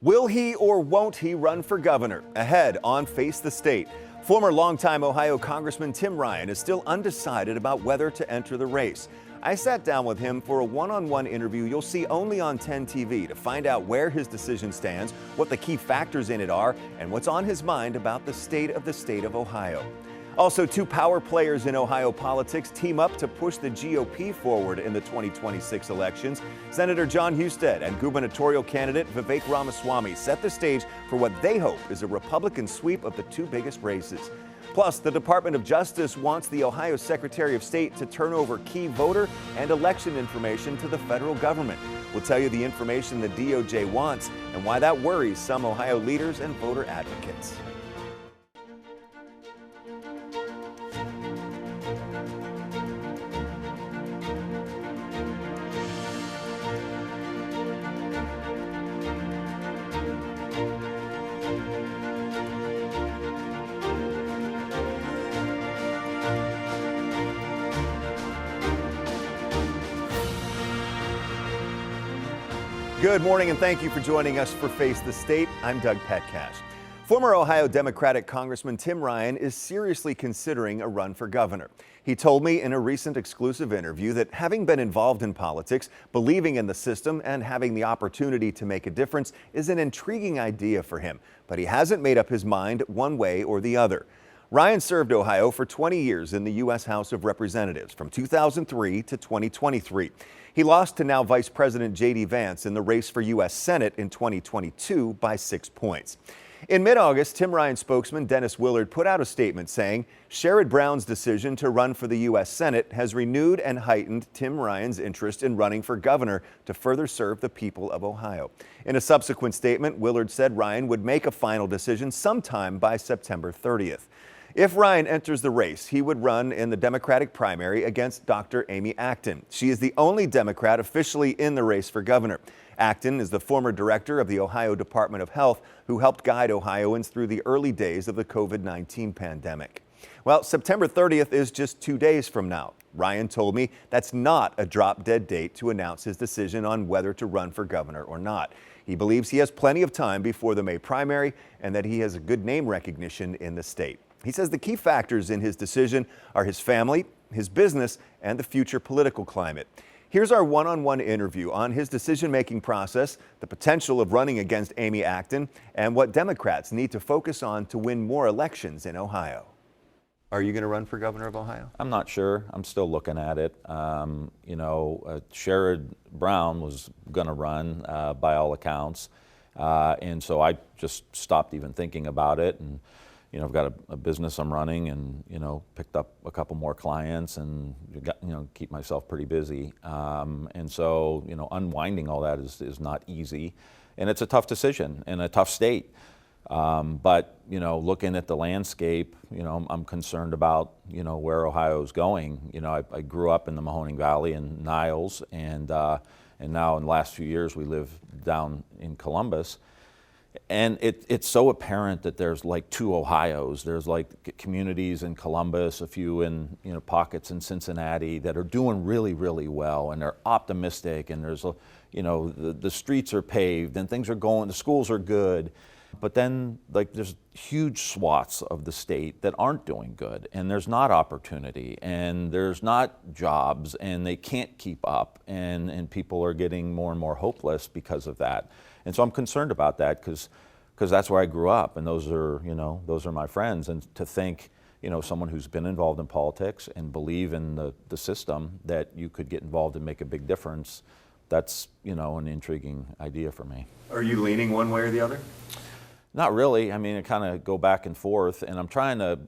Will he or won't he run for governor? Ahead on Face the State. Former longtime Ohio Congressman Tim Ryan is still undecided about whether to enter the race. I sat down with him for a one-on-one interview you'll see only on 10 TV to find out where his decision stands, what the key factors in it are, and what's on his mind about the state of Ohio. Also, two power players in Ohio politics team up to push the GOP forward in the 2026 elections. Senator John Husted and gubernatorial candidate Vivek Ramaswamy set the stage for what they hope is a Republican sweep of the two biggest races. Plus, the Department of Justice wants the Ohio Secretary of State to turn over key voter and election information to the federal government. We'll tell you the information the DOJ wants and why that worries some Ohio leaders and voter advocates. Good morning and thank you for joining us for Face the State. I'm Doug Petcash. Former Ohio Democratic Congressman Tim Ryan is seriously considering a run for governor. He told me in a recent exclusive interview that having been involved in politics, believing in the system, and having the opportunity to make a difference is an intriguing idea for him, but he hasn't made up his mind one way or the other. Ryan served Ohio for 20 years in the U.S. House of Representatives from 2003 to 2023. He lost to now Vice President J.D. Vance in the race for U.S. Senate in 2022 by 6 points. In mid-August, Tim Ryan spokesman Dennis Willard put out a statement saying Sherrod Brown's decision to run for the U.S. Senate has renewed and heightened Tim Ryan's interest in running for governor to further serve the people of Ohio. In a subsequent statement, Willard said Ryan would make a final decision sometime by September 30th. If Ryan enters the race, he would run in the Democratic primary against Dr. Amy Acton. She is the only Democrat officially in the race for governor. Acton is the former director of the Ohio Department of Health who helped guide Ohioans through the early days of the COVID-19 pandemic. Well, September 30th is just 2 days from now. Ryan told me that's not a drop-dead date to announce his decision on whether to run for governor or not. He believes he has plenty of time before the May primary and that he has a good name recognition in the state. He says the key factors in his decision are his family, his business, and the future political climate. Here's our one-on-one interview on his decision-making process, the potential of running against Amy Acton, and what Democrats need to focus on to win more elections in Ohio. Are you going to run for governor of Ohio? I'm not sure. I'm still looking at it. Sherrod Brown was going to run by all accounts, and so I just stopped even thinking about it. And I've got a business I'm running and, picked up a couple more clients and, keep myself pretty busy. And so, unwinding all that is not easy. And it's a tough decision in a tough state. But, looking at the landscape, I'm concerned about, where Ohio is going. I grew up in the Mahoning Valley in Niles and now in the last few years we live down in Columbus. And it's so apparent that there's like two Ohio's. There's like communities in Columbus, a few in pockets in Cincinnati that are doing really, really well, and they're optimistic. And there's the streets are paved and things are going. The schools are good, but then there's huge swaths of the state that aren't doing good, and there's not opportunity, and there's not jobs, and they can't keep up, and people are getting more and more hopeless because of that. And so I'm concerned about that because that's where I grew up, and those are my friends. And to think, someone who's been involved in politics and believe in the system, that you could get involved and make a big difference, that's, an intriguing idea for me. Are you leaning one way or the other? Not really. I mean, I kind of go back and forth, and I'm trying to,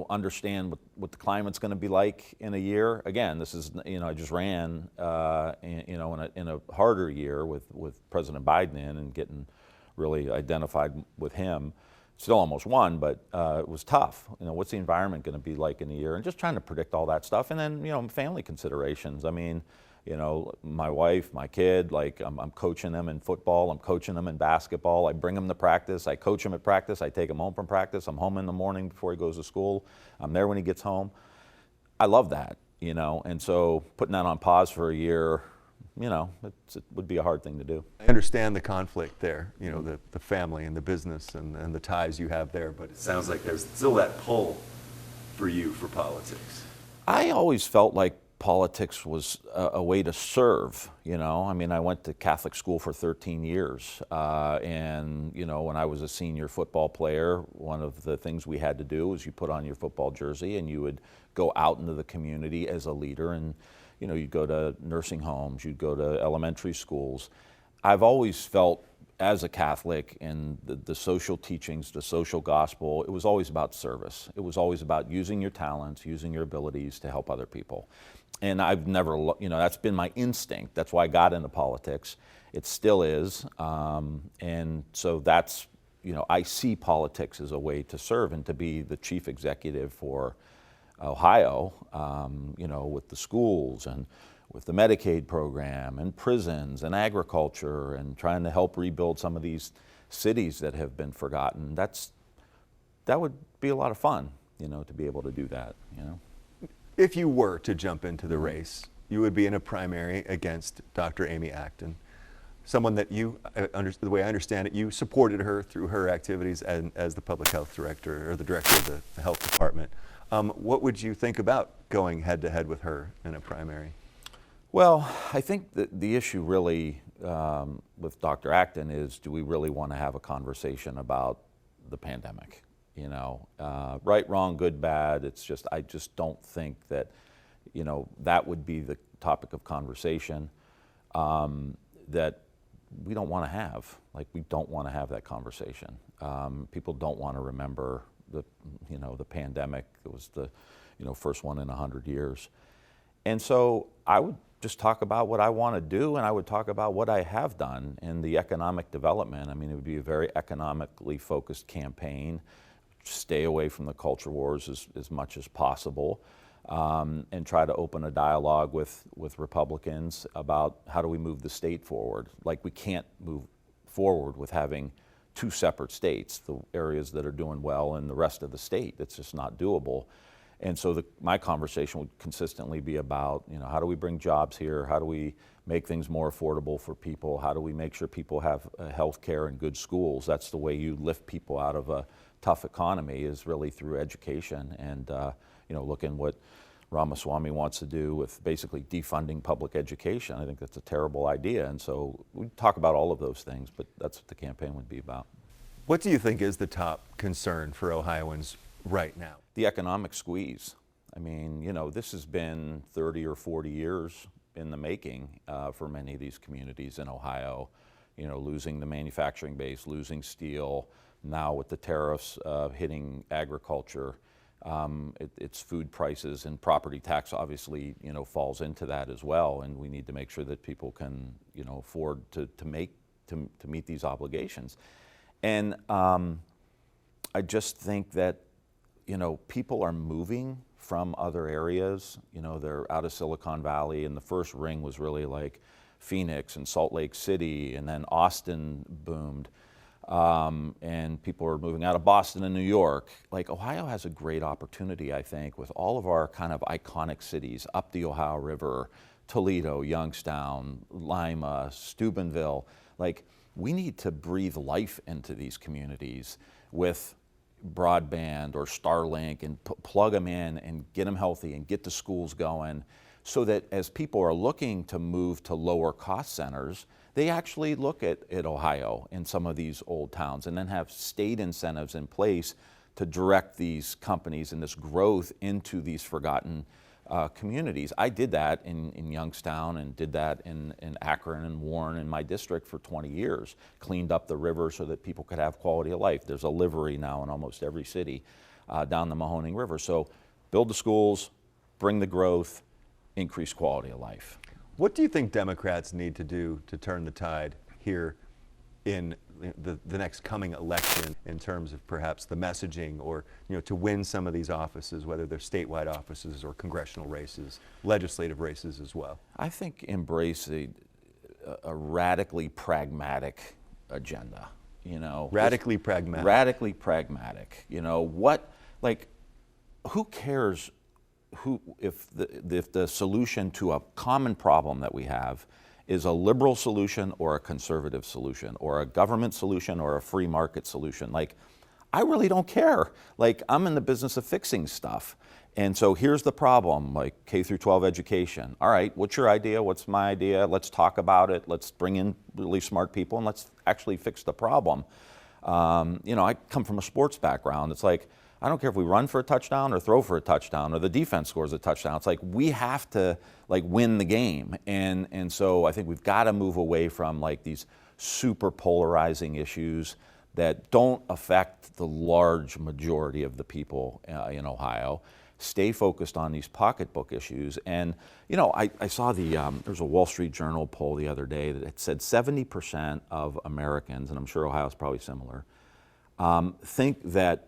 understand what the climate's going to be like in a year. Again, this is, I just ran, in a harder year with President Biden in and getting really identified with him. Still almost won, but it was tough. What's the environment going to be like in a year? And just trying to predict all that stuff. And then, family considerations. I mean, my wife, my kid, I'm coaching them in football, I'm coaching them in basketball, I bring them to practice, I coach them at practice, I take him home from practice, I'm home in the morning before he goes to school, I'm there when he gets home. I love that, and so putting that on pause for a year it would be a hard thing to do. I understand the conflict there, the family and the business and the ties you have there, but it sounds like there's still that pull for you for politics. I always felt like politics was a way to serve, I mean, I went to Catholic school for 13 years, and, when I was a senior football player, one of the things we had to do was you put on your football jersey and you would go out into the community as a leader, and, you'd go to nursing homes, you'd go to elementary schools. I've always felt, as a Catholic, in the social teachings, the social gospel, it was always about service. It was always about using your talents, using your abilities to help other people. And I've never, that's been my instinct. That's why I got into politics. It still is. And so that's, I see politics as a way to serve and to be the chief executive for Ohio, with the schools and with the Medicaid program and prisons and agriculture and trying to help rebuild some of these cities that have been forgotten. That would be a lot of fun, to be able to do that, If you were to jump into the race, you would be in a primary against Dr. Amy Acton, someone that the way I understand it, you supported her through her activities as the public health director or the director of the health department. What would you think about going head to head with her in a primary? Well, I think that the issue really with Dr. Acton is, do we really want to have a conversation about the pandemic? Right, wrong, good, bad. I just don't think that, that would be the topic of conversation that we don't want to have. Like, we don't want to have that conversation. People don't want to remember the pandemic. It was the, first one in 100 years. And so I would just talk about what I want to do, and I would talk about what I have done in the economic development. I mean, it would be a very economically focused campaign. Stay away from the culture wars as much as possible, and try to open a dialogue with Republicans about how do we move the state forward. Like, we can't move forward with having two separate states, the areas that are doing well and the rest of the state. It's just not doable. And so my conversation would consistently be about, how do we bring jobs here? How do we make things more affordable for people? How do we make sure people have health care and good schools? That's the way you lift people out of a tough economy, is really through education. And, looking what Ramaswamy wants to do with basically defunding public education. I think that's a terrible idea. And so we talk about all of those things, but that's what the campaign would be about. What do you think is the top concern for Ohioans right now? The economic squeeze. I mean, this has been 30 or 40 years in the making for many of these communities in Ohio. Losing the manufacturing base, losing steel, now with the tariffs hitting agriculture. It's food prices, and property tax obviously, falls into that as well. And we need to make sure that people can, afford to meet these obligations. And I just think that, people are moving from other areas. They're out of Silicon Valley, and the first ring was really like Phoenix and Salt Lake City, and then Austin boomed. And people are moving out of Boston and New York. Like, Ohio has a great opportunity, I think, with all of our kind of iconic cities up the Ohio River, Toledo, Youngstown, Lima, Steubenville. Like, we need to breathe life into these communities with broadband or Starlink and plug them in and get them healthy and get the schools going, so that as people are looking to move to lower cost centers, they actually look at Ohio in some of these old towns, and then have state incentives in place to direct these companies and this growth into these forgotten communities. I did that in Youngstown, and did that in Akron and Warren in my district for 20 years. Cleaned up the river so that people could have quality of life. There's a livery now in almost every city down the Mahoning River. So build the schools, bring the growth, increase quality of life. What do you think Democrats need to do to turn the tide here in the next coming election, in terms of perhaps the messaging, or to win some of these offices, whether they're statewide offices or congressional races, legislative races as well? I think embrace a radically pragmatic agenda. Radically pragmatic. Radically pragmatic. Who cares if the solution to a common problem that we have is a liberal solution or a conservative solution, or a government solution or a free market solution. Like, I really don't care. Like, I'm in the business of fixing stuff. And so here's the problem, like K through 12 education. All right, what's your idea? What's my idea? Let's talk about it. Let's bring in really smart people and let's actually fix the problem. You know, I come from a sports background. It's like, I don't care if we run for a touchdown or throw for a touchdown or the defense scores a touchdown. It's like, we have to like win the game. And so I think we've got to move away from like these super polarizing issues that don't affect the large majority of the people in Ohio. Stay focused on these pocketbook issues. And, you know, I saw there's a Wall Street Journal poll the other day that it said 70% of Americans, and I'm sure Ohio's probably similar, think that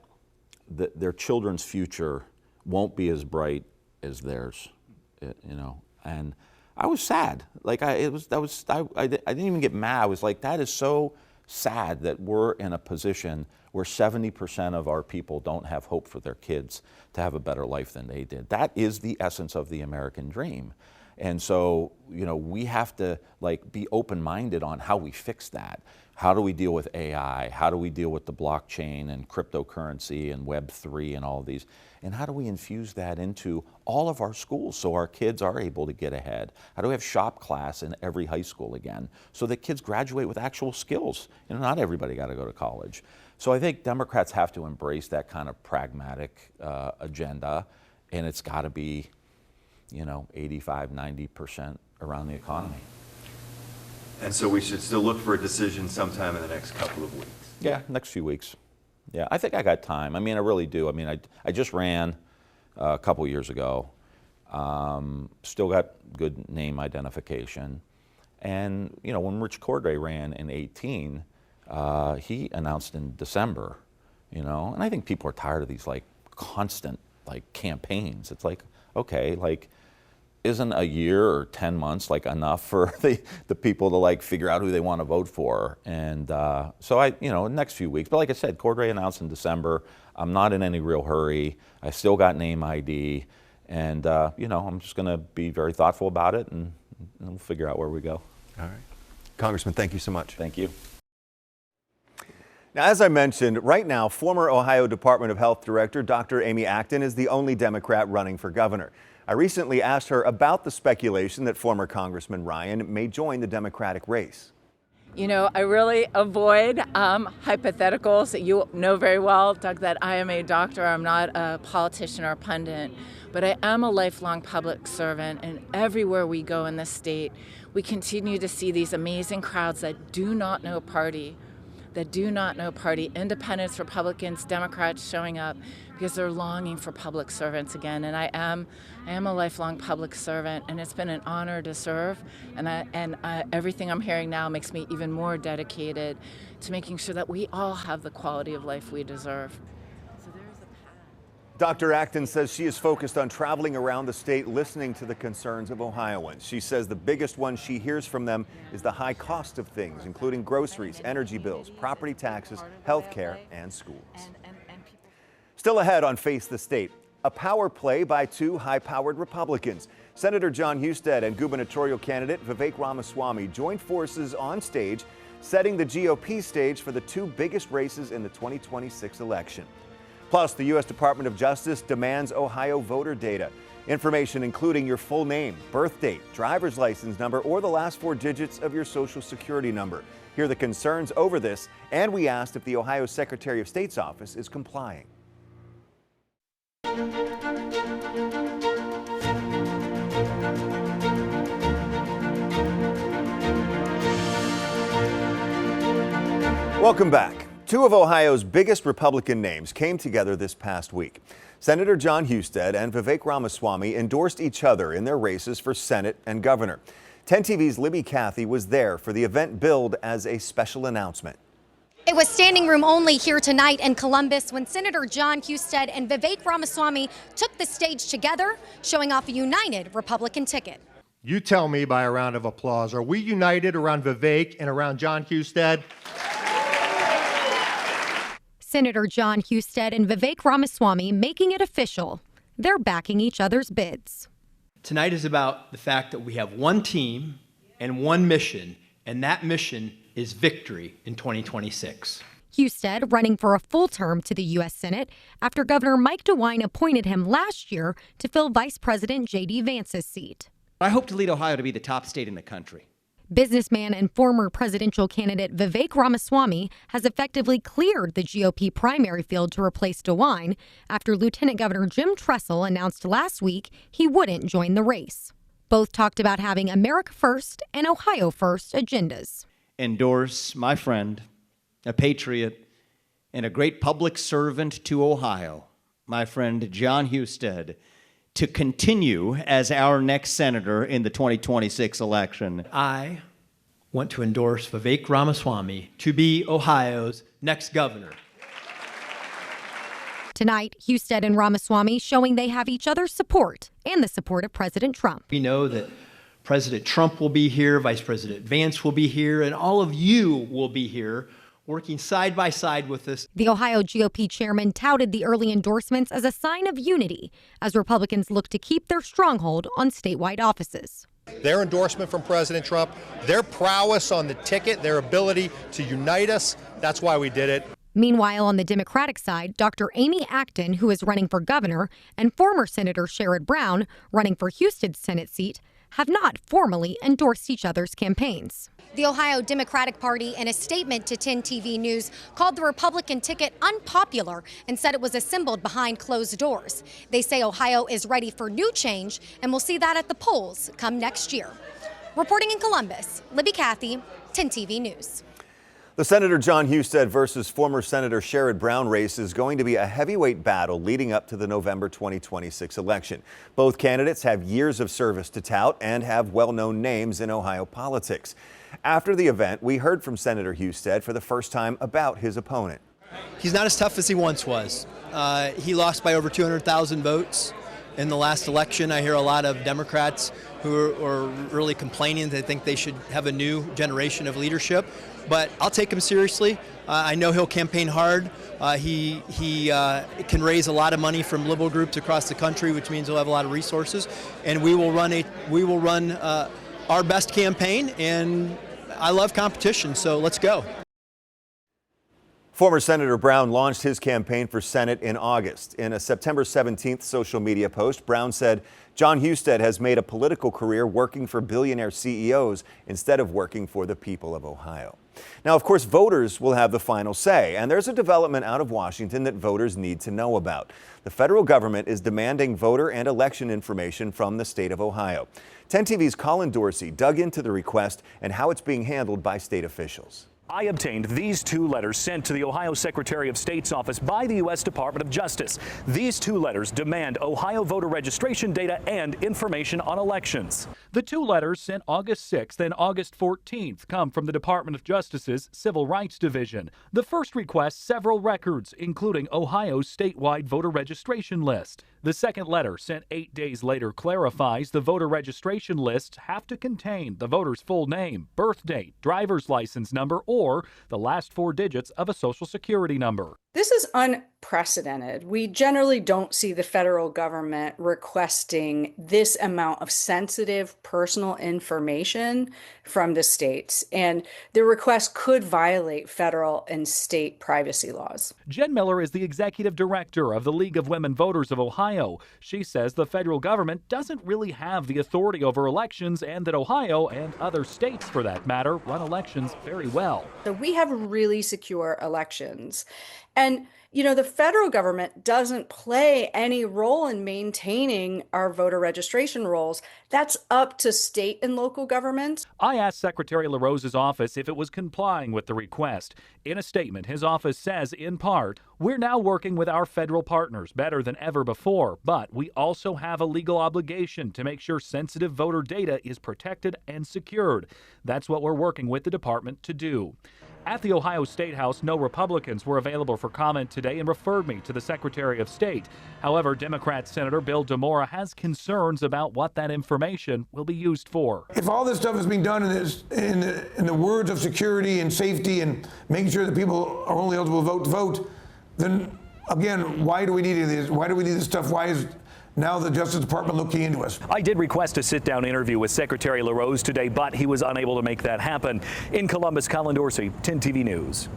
their children's future won't be as bright as theirs, you know. And I was sad. Like, I didn't even get mad. I was like, that is so sad that we're in a position where 70% of our people don't have hope for their kids to have a better life than they did. That is the essence of the American dream. And so, you know, we have to like be open-minded on how we fix that. How do we deal with AI? How do we deal with the blockchain and cryptocurrency and Web3 and all of these? And how do we infuse that into all of our schools so our kids are able to get ahead? How do we have shop class in every high school again so that kids graduate with actual skills? You know, not everybody got to go to college. So I think Democrats have to embrace that kind of pragmatic agenda, and it's got to be, you know, 85, 90% around the economy. And so we should still look for a decision sometime in the next couple of weeks. Yeah, next few weeks. Yeah, I think I got time. I mean, I really do. I mean, I just ran a couple years ago. Still got good name identification. And, you know, when Rich Cordray ran in 18, he announced in December, you know, and I think people are tired of these like constant like campaigns. It's like, okay, like, isn't a year or 10 months like enough for the people to like figure out who they want to vote for? And so I, you know, next few weeks, but like I said, Cordray announced in December. I'm not in any real hurry. I still got name ID, and you know, I'm just going to be very thoughtful about it, and we'll figure out where we go. All right. Congressman, thank you so much. Thank you. Now, as I mentioned, right now, former Ohio Department of Health Director Dr. Amy Acton is the only Democrat running for governor. I recently asked her about the speculation that former Congressman Ryan may join the Democratic race. You know, I really avoid hypotheticals. You know very well, Doug, that I am a doctor. I'm not a politician or a pundit, but I am a lifelong public servant, and everywhere we go in this state, we continue to see these amazing crowds that do not know party, independents, Republicans, Democrats showing up because they're longing for public servants again. And I am a lifelong public servant, and it's been an honor to serve. And everything I'm hearing now makes me even more dedicated to making sure that we all have the quality of life we deserve. So there's a path. Dr. Acton says she is focused on traveling around the state, listening to the concerns of Ohioans. She says the biggest one she hears from them is the high cost of things, including groceries, energy bills, property taxes, health care, and schools. Still ahead on Face the State, a power play by two high-powered Republicans. Senator John Husted and gubernatorial candidate Vivek Ramaswamy joined forces on stage, setting the GOP stage for the two biggest races in the 2026 election. Plus, the U.S. Department of Justice demands Ohio voter data. Information including your full name, birth date, driver's license number, or the last four digits of your Social Security number. Hear the concerns over this, and we asked if the Ohio Secretary of State's office is complying. Welcome back. Two of Ohio's biggest Republican names came together this past week. Senator John Husted and Vivek Ramaswamy endorsed each other in their races for Senate and governor. 10 TV's Libby Cathy was there for the event billed as a special announcement. It was standing room only here tonight in Columbus when Senator John Husted and Vivek Ramaswamy took the stage together, showing off a united Republican ticket. You tell me by a round of applause, are we united around Vivek and around John Husted? Senator John Husted and Vivek Ramaswamy making it official. They're backing each other's bids. Tonight is about the fact that we have one team and one mission, and that mission is victory in 2026. Husted running for a full term to the U.S. Senate after Governor Mike DeWine appointed him last year to fill Vice President J.D. Vance's seat. I hope to lead Ohio to be the top state in the country. Businessman and former presidential candidate Vivek Ramaswamy has effectively cleared the GOP primary field to replace DeWine after Lieutenant Governor Jim Tressel announced last week he wouldn't join the race. Both talked about having America First and Ohio First agendas. Endorse my friend, a patriot, and a great public servant to Ohio, my friend John Husted, to continue as our next senator in the 2026 election. I want to endorse Vivek Ramaswamy to be Ohio's next governor. Tonight, Husted and Ramaswamy showing they have each other's support and the support of President Trump. We know that President Trump will be here, Vice President Vance will be here, and all of you will be here working side by side with us. The Ohio GOP chairman touted the early endorsements as a sign of unity as Republicans look to keep their stronghold on statewide offices. Their endorsement from President Trump, their prowess on the ticket, their ability to unite us, that's why we did it. Meanwhile, on the Democratic side, Dr. Amy Acton, who is running for governor, and former Senator Sherrod Brown, running for Houston's Senate seat, have not formally endorsed each other's campaigns. The Ohio Democratic Party, in a statement to 10 TV News, called the Republican ticket unpopular and said it was assembled behind closed doors. They say Ohio is ready for new change, and we'll see that at the polls come next year. Reporting in Columbus, Libby Cathy, 10 TV News. The Senator John Husted versus former Senator Sherrod Brown race is going to be a heavyweight battle leading up to the November 2026 election. Both candidates have years of service to tout and have well-known names in Ohio politics. After the event, we heard from Senator Husted for the first time about his opponent. He's not as tough as he once was. He lost by over 200,000 votes in the last election. I hear a lot of Democrats who are really complaining. They think they should have a new generation of leadership. But I'll take him seriously. I know he'll campaign hard. He can raise a lot of money from liberal groups across the country, which means he'll have a lot of resources. And we will run our best campaign. And I love competition, so let's go. Former Senator Brown launched his campaign for Senate in August. In a September 17th social media post, Brown said, "John Husted has made a political career working for billionaire CEOs instead of working for the people of Ohio." Now, of course, voters will have the final say, and there's a development out of Washington that voters need to know about. The federal government is demanding voter and election information from the state of Ohio. 10 TV's Colin Dorsey dug into the request and how it's being handled by state officials. I obtained these two letters sent to the Ohio Secretary of State's office by the U.S. Department of Justice. These two letters demand Ohio voter registration data and information on elections. The two letters sent August 6th and August 14th come from the Department of Justice's Civil Rights Division. The first requests several records, including Ohio's statewide voter registration list. The second letter, sent 8 days later, clarifies the voter registration lists have to contain the voter's full name, birth date, driver's license number, or the last 4 digits of a Social Security number. This is unprecedented. We generally don't see the federal government requesting this amount of sensitive personal information from the states, and the request could violate federal and state privacy laws. Jen Miller is the executive director of the League of Women Voters of Ohio. She says the federal government doesn't really have the authority over elections and that Ohio, and other states for that matter, run elections very well. So we have really secure elections. And, you know, the federal government doesn't play any role in maintaining our voter registration rolls. That's up to state and local governments. I asked Secretary LaRose's office if it was complying with the request. In a statement, his office says, in part, "We're now working with our federal partners better than ever before, but we also have a legal obligation to make sure sensitive voter data is protected and secured. That's what we're working with the department to do." At the Ohio State House, no Republicans were available for comment today and referred me to the Secretary of State. However, Democrat Senator Bill DeMora has concerns about what that information will be used for. If all this stuff is being done in the words of security and safety and making sure that people are only eligible to vote, then again, why do we need this? Why do we need this stuff? Why is now the Justice Department looking into us. I did request a sit-down interview with Secretary LaRose today, but he was unable to make that happen. In Columbus, Colin Dorsey, 10 TV News.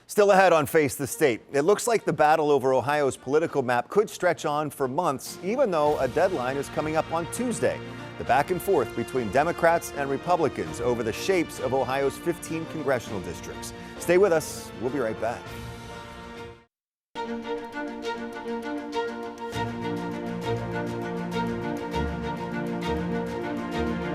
Still ahead on Face the State, it looks like the battle over Ohio's political map could stretch on for months, even though a deadline is coming up on Tuesday. The back and forth between Democrats and Republicans over the shapes of Ohio's 15 congressional districts. Stay with us. We'll be right back.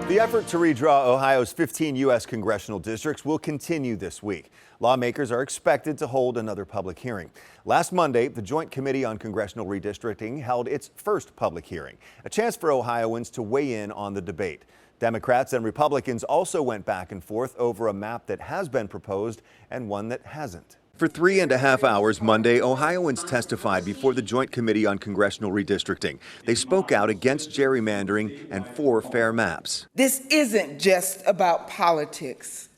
The effort to redraw Ohio's 15 U.S. congressional districts will continue this week. Lawmakers are expected to hold another public hearing. Last Monday, the Joint Committee on Congressional Redistricting held its first public hearing, a chance for Ohioans to weigh in on the debate. Democrats and Republicans also went back and forth over a map that has been proposed and one that hasn't. For 3.5 hours Monday, Ohioans testified before the Joint Committee on Congressional Redistricting. They spoke out against gerrymandering and for fair maps. This isn't just about politics.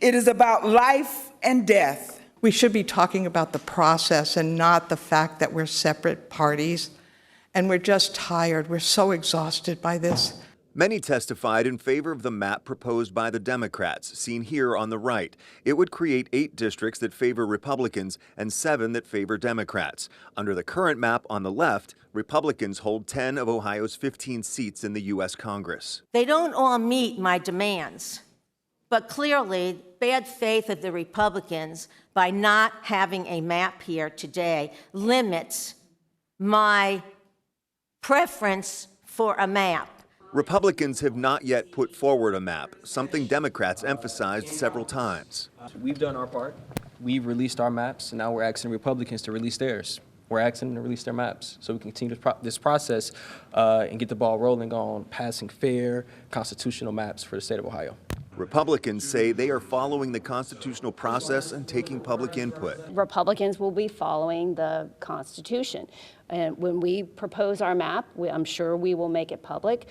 It is about life and death. We should be talking about the process and not the fact that we're separate parties. And we're just tired. We're so exhausted by this. Many testified in favor of the map proposed by the Democrats, seen here on the right. It would create 8 districts that favor Republicans and 7 that favor Democrats. Under the current map on the left, Republicans hold 10 of Ohio's 15 seats in the U.S. Congress. They don't all meet my demands, but clearly, bad faith of the Republicans by not having a map here today limits my preference for a map. Republicans have not yet put forward a map, something Democrats emphasized several times. We've done our part. We've released our maps, and now we're asking Republicans to release theirs. We're asking them to release their maps so we can continue this process and get the ball rolling on passing fair, constitutional maps for the state of Ohio. Republicans say they are following the constitutional process and taking public input. Republicans will be following the Constitution. And when we propose our map, I'm sure we will make it public.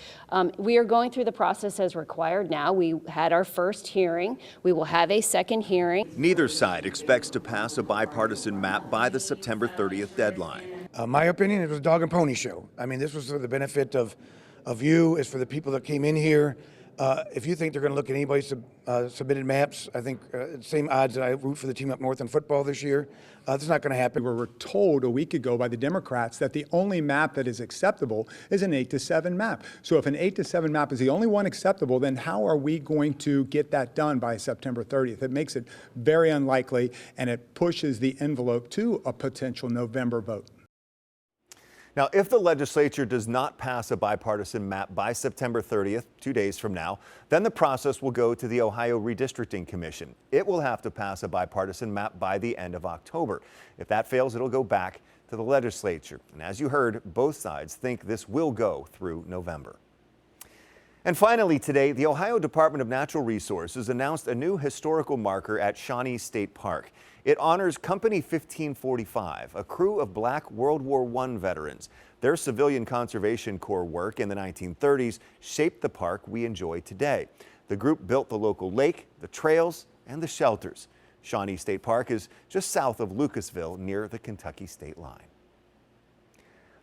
We are going through the process as required now. We had our first hearing. We will have a second hearing. Neither side expects to pass a bipartisan map by the September 30th deadline. My opinion, it was a dog and pony show. I mean, this was for the benefit of you, it's for the people that came in here. If you think they're going to look at anybody's submitted maps, I think same odds that I root for the team up north in football this year. That's not going to happen. We were told a week ago by the Democrats that the only map that is acceptable is an 8-7 map. So if an 8-7 map is the only one acceptable, then how are we going to get that done by September 30th? It makes it very unlikely, and it pushes the envelope to a potential November vote. Now, if the legislature does not pass a bipartisan map by September 30th, 2 days from now, then the process will go to the Ohio Redistricting Commission. It will have to pass a bipartisan map by the end of October. If that fails, it'll go back to the legislature. And as you heard, both sides think this will go through November. And finally today, the Ohio Department of Natural Resources announced a new historical marker at Shawnee State Park. It honors Company 1545, a crew of Black World War I veterans. Their Civilian Conservation Corps work in the 1930s shaped the park we enjoy today. The group built the local lake, the trails, and the shelters. Shawnee State Park is just south of Lucasville, near the Kentucky state line.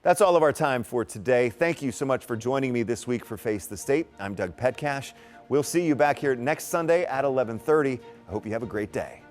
That's all of our time for today. Thank you so much for joining me this week for Face the State. I'm Doug Petcash. We'll see you back here next Sunday at 11:30. I hope you have a great day.